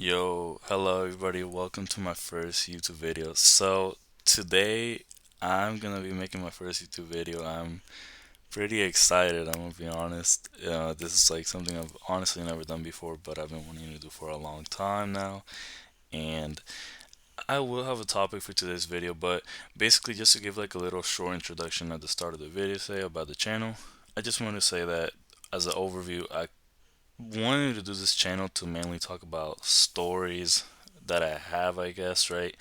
Yo, hello everybody, welcome to my first YouTube video. So, today I'm gonna be making my first YouTube video. I'm pretty excited, I'm gonna be honest. This is like something I've honestly never done before, but I've been wanting to do for a long time now. And I will have a topic for today's video, but basically, just to give like a little short introduction at the start of the video, say about the channel, I just want to say that as an overview, I wanted to do this channel to mainly talk about stories that I have, I guess, right?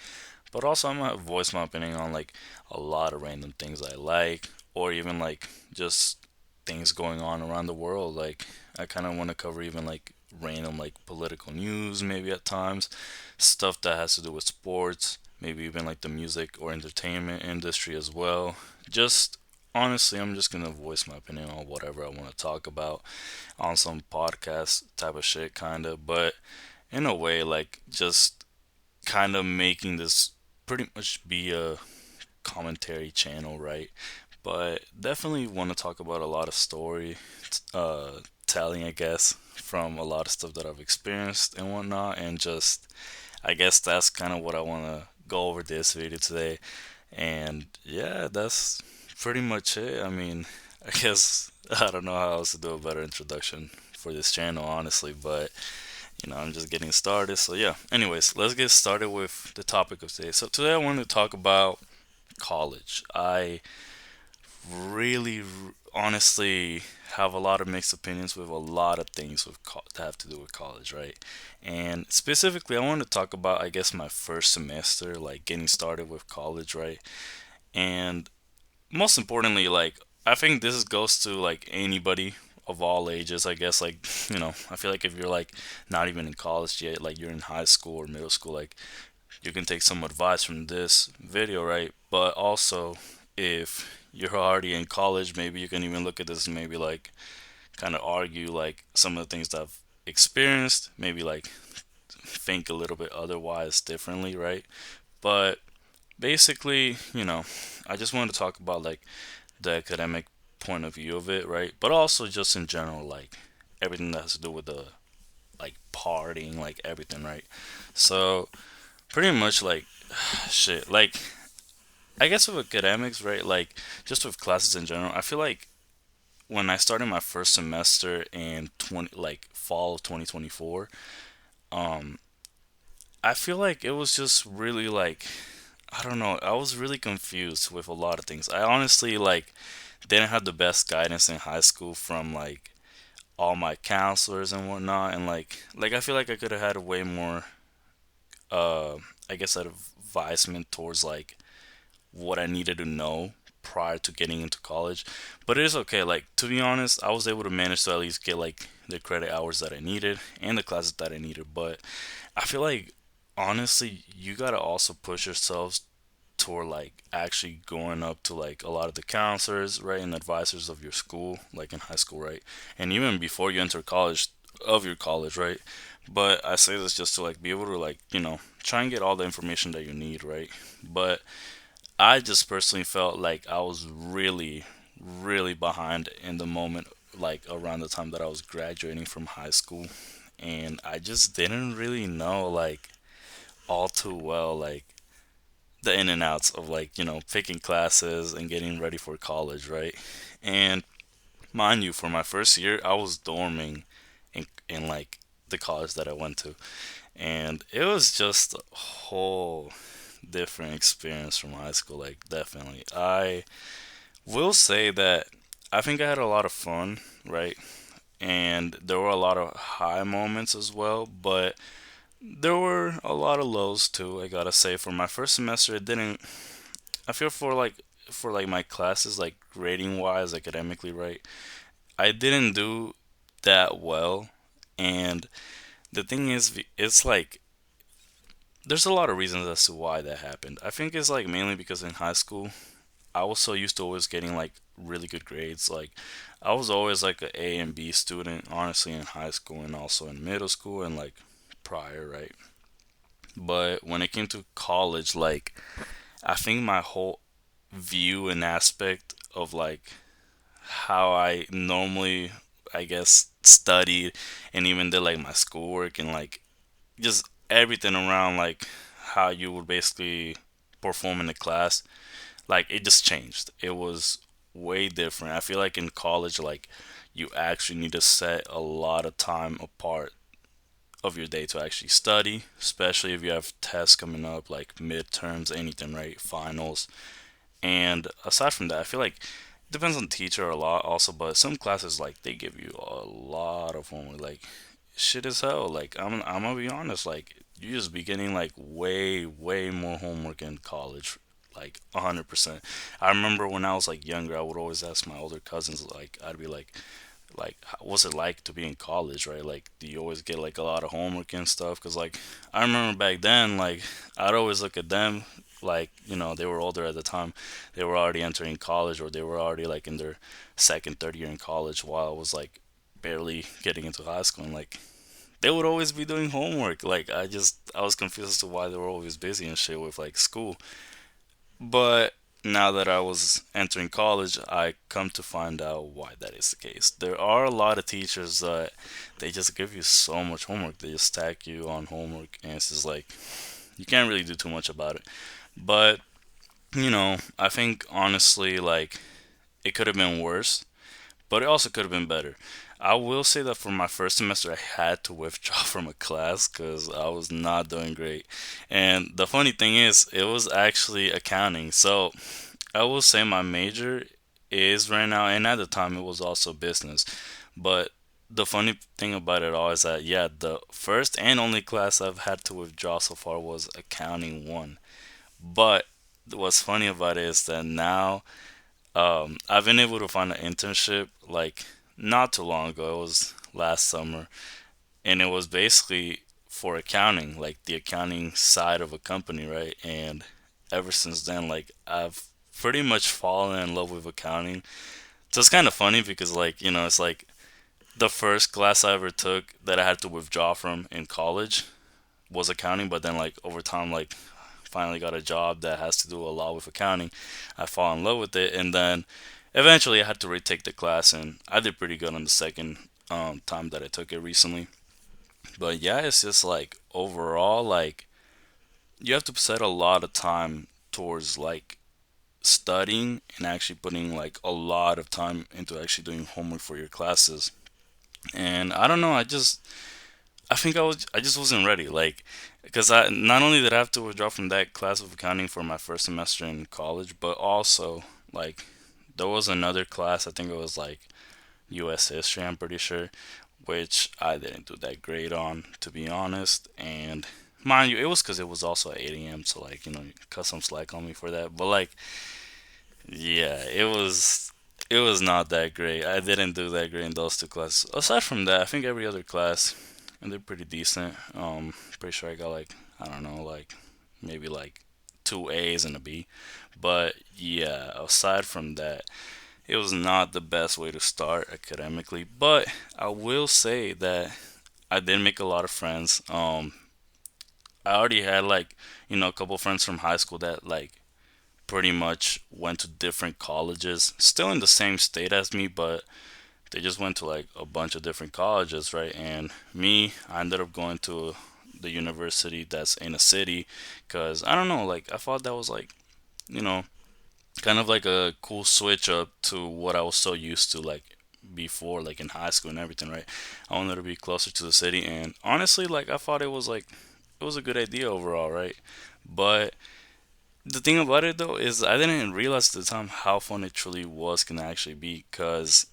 But also, I'm gonna voice my opinion on like a lot of random things I like, or even like just things going on around the world. Like, I kind of want to cover even like random like political news, maybe at times, stuff that has to do with sports, maybe even like the music or entertainment industry as well. Just honestly, I'm just gonna voice my opinion on whatever I want to talk about on some podcast type of shit, kind of. But in a way, like just kind of making this pretty much be a commentary channel, right? But definitely want to talk about a lot of story telling, I guess, from a lot of stuff that I've experienced and whatnot. And just, I guess that's kind of what I want to go over this video today. And yeah, that's pretty much it. I mean, I guess I don't know how else to do a better introduction for this channel, honestly, but I'm just getting started. So yeah, anyways, let's get started with the topic of today. So today I want to talk about college. I really honestly have a lot of mixed opinions with a lot of things that have to do with college, right? And specifically, I want to talk about, I guess, my first semester, like getting started with college, right? And most importantly, like I think this goes to like anybody of all ages, I guess. Like, I feel like if you're like not even in college yet, like you're in high school or middle school, like you can take some advice from this video, right? But also, if you're already in college, maybe you can even look at this and maybe like kind of argue like some of the things that I've experienced, maybe like think a little bit otherwise differently, right? But basically, I just wanted to talk about like the academic point of view of it, right? But also just in general, like everything that has to do with the like partying, like everything, right? So pretty much like shit, like I guess with academics, right? Like just with classes in general, I feel like when I started my first semester in 20 like fall of 2024, um I feel like it was just really like I don't know, I was really confused with a lot of things. I honestly like didn't have the best guidance in high school from like all my counselors and whatnot, and like I feel like I could have had a way more uh I guess advisement towards like what I needed to know prior to getting into college. But it is okay. Like to be honest, I was able to manage to at least get like the credit hours that I needed and the classes that I needed. But I feel like honestly, you gotta also push yourselves toward like actually going up to like a lot of the counselors, right, and advisors of your school, like in high school, right, and even before you enter college, of your college, right. But I say this just to like be able to like try and get all the information that you need, right. But I just personally felt like I was really, really behind in the moment, like around the time that I was graduating from high school. And I just didn't really know, like, all too well, like, the in and outs of, like, picking classes and getting ready for college, right? And mind you, for my first year, I was dorming in like, the college that I went to. And it was just a whole different experience from high school, like, definitely. I will say that I think I had a lot of fun, right? And there were a lot of high moments as well, but there were a lot of lows too, I gotta say. For my first semester, it didn't, I feel for like my classes, like grading wise, academically, right? I didn't do that well. And the thing is, it's like, there's a lot of reasons as to why that happened. I think it's like mainly because in high school, I was so used to always getting like really good grades. Like I was always like a A and B student, honestly, in high school and also in middle school and like prior, right? But when it came to college, like I think my whole view and aspect of like how I normally, I guess, studied and even did like my schoolwork and like just everything around like how you would basically perform in the class, like it just changed. It was way different. I feel like in college, like you actually need to set a lot of time apart of your day to actually study, especially if you have tests coming up like midterms, anything, right? Finals. And aside from that, I feel like it depends on the teacher a lot also, but some classes like they give you a lot of homework, like shit as hell. Like I'm gonna be honest, like you just be getting like way more homework in college, like 100%. I remember when I was like younger, I would always ask my older cousins, like I'd be like what's it like to be in college, right? Like do you always get like a lot of homework and stuff? Because like I remember back then, like I'd always look at them, like they were older at the time, they were already entering college, or they were already like in their second third year in college, while I was like barely getting into high school, and like they would always be doing homework. Like I was confused as to why they were always busy and shit with like school. But now that I was entering college, I come to find out why that is the case. There are a lot of teachers that they just give you so much homework. They just stack you on homework, and it's just like you can't really do too much about it. But I think honestly, like it could have been worse, but it also could have been better. I will say that for my first semester, I had to withdraw from a class because I was not doing great. And the funny thing is, it was actually accounting. So I will say my major is right now, and at the time it was also business. But the funny thing about it all is that, yeah, the first and only class I've had to withdraw so far was accounting one. But what's funny about it is that now I've been able to find an internship like not too long ago. It was last summer, and it was basically for accounting, like the accounting side of a company, right? And ever since then, like I've pretty much fallen in love with accounting. So it's kind of funny because, like, it's like the first class I ever took that I had to withdraw from in college was accounting, but then, like, over time, like, finally got a job that has to do a lot with accounting. I fall in love with it, and then eventually I had to retake the class, and I did pretty good on the second time that I took it recently. But yeah, it's just like overall, like you have to set a lot of time towards like studying and actually putting like a lot of time into actually doing homework for your classes. And I don't know, I think I just wasn't ready, like because I not only did I have to withdraw from that class of accounting for my first semester in college, but also like there was another class, I think it was like US history, I'm pretty sure, which I didn't do that great on, to be honest. And mind you, it was because it was also at 8 a.m., so like, cut some slack on me for that. But like, yeah, it was not that great. I didn't do that great in those two classes. Aside from that, I think every other class, and they're pretty decent. Pretty sure I got like, I don't know, like maybe like two A's and a B. But yeah, aside from that, it was not the best way to start academically, but I will say that I did make a lot of friends. I already had like, a couple friends from high school that like pretty much went to different colleges, still in the same state as me, but they just went to like a bunch of different colleges, right? And me, I ended up going to the university that's in a city because I don't know, like I thought that was like, you know, kind of like a cool switch up to what I was so used to like before, like in high school and everything, right? I wanted to be closer to the city, and honestly, like I thought it was like it was a good idea overall, right? But the thing about it though is I didn't realize at the time how fun it truly was gonna actually be, because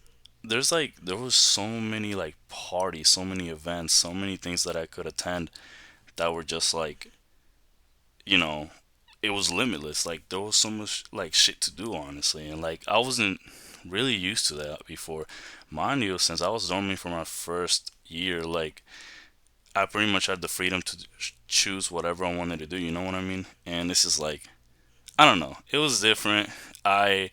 there was so many like parties, so many events, so many things that I could attend that were just like, you know, it was limitless. Like there was so much like shit to do, honestly, and like I wasn't really used to that before. Mind you, since I was dorming for my first year, like I pretty much had the freedom to choose whatever I wanted to do. You know what I mean? And this is like, I don't know. It was different. I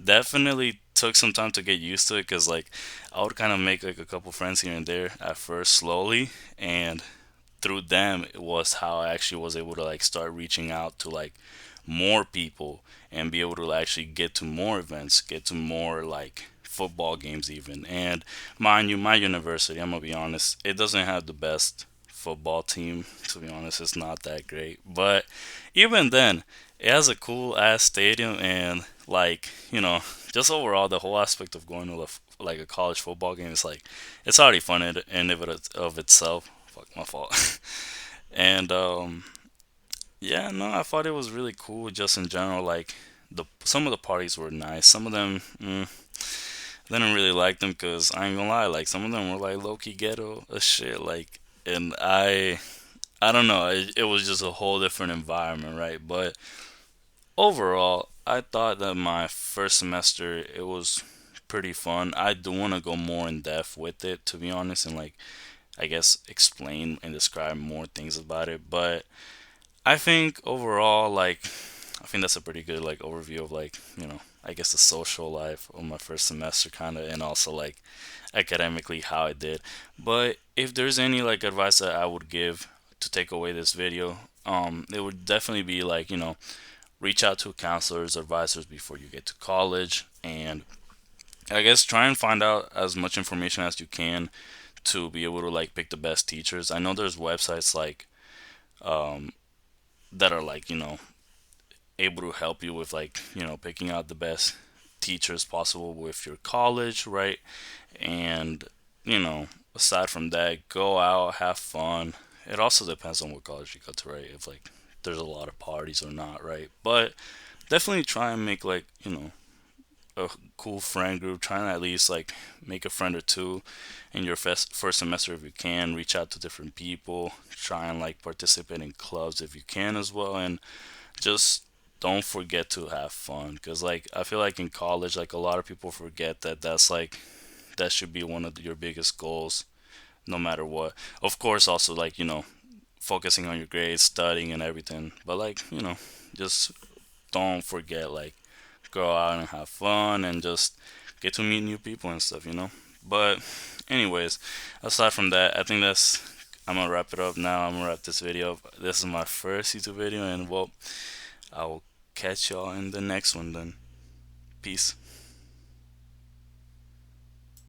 definitely took some time to get used to it because like I would kind of make like a couple friends here and there at first slowly, and through them it was how I actually was able to like start reaching out to like more people and be able to actually get to more events, get to more like football games even. And mind you, my university, I'm gonna be honest, it doesn't have the best football team. To be honest, it's not that great. But even then, it has a cool ass stadium, and like, just overall the whole aspect of going to like a college football game is like it's already fun in of itself. Fuck, my fault. And yeah, no, I thought it was really cool just in general. Like some of the parties were nice. Some of them, didn't really like them because I ain't gonna lie. Like some of them were like low key ghetto as shit. Like, and I don't know. It was just a whole different environment, right? But overall, I thought that my first semester it was pretty fun. I do want to go more in depth with it, to be honest, and like I guess explain and describe more things about it. But I think overall, like, I think that's a pretty good like overview of like I guess the social life of my first semester, kind of, and also like academically how I did. But if there's any like advice that I would give to take away this video, it would definitely be like reach out to counselors, advisors before you get to college, and I guess try and find out as much information as you can to be able to like pick the best teachers. I know there's websites like that are like able to help you with like picking out the best teachers possible with your college, right? And aside from that, go out, have fun. It also depends on what college you go to, right? If like there's a lot of parties or not, right? But definitely try and make like a cool friend group. Try and at least like make a friend or two in your first semester if you can. Reach out to different people. Try and like participate in clubs if you can as well, and just don't forget to have fun. Because like I feel like in college, like a lot of people forget that that should be one of your biggest goals, no matter what. Of course, also like focusing on your grades, studying, and everything. But like just don't forget like go out and have fun and just get to meet new people and stuff. But anyways, aside from that, I think that's I'm gonna wrap it up now. I'm gonna wrap this video up. This is my first YouTube video, and well, I will catch y'all in the next one then. Peace.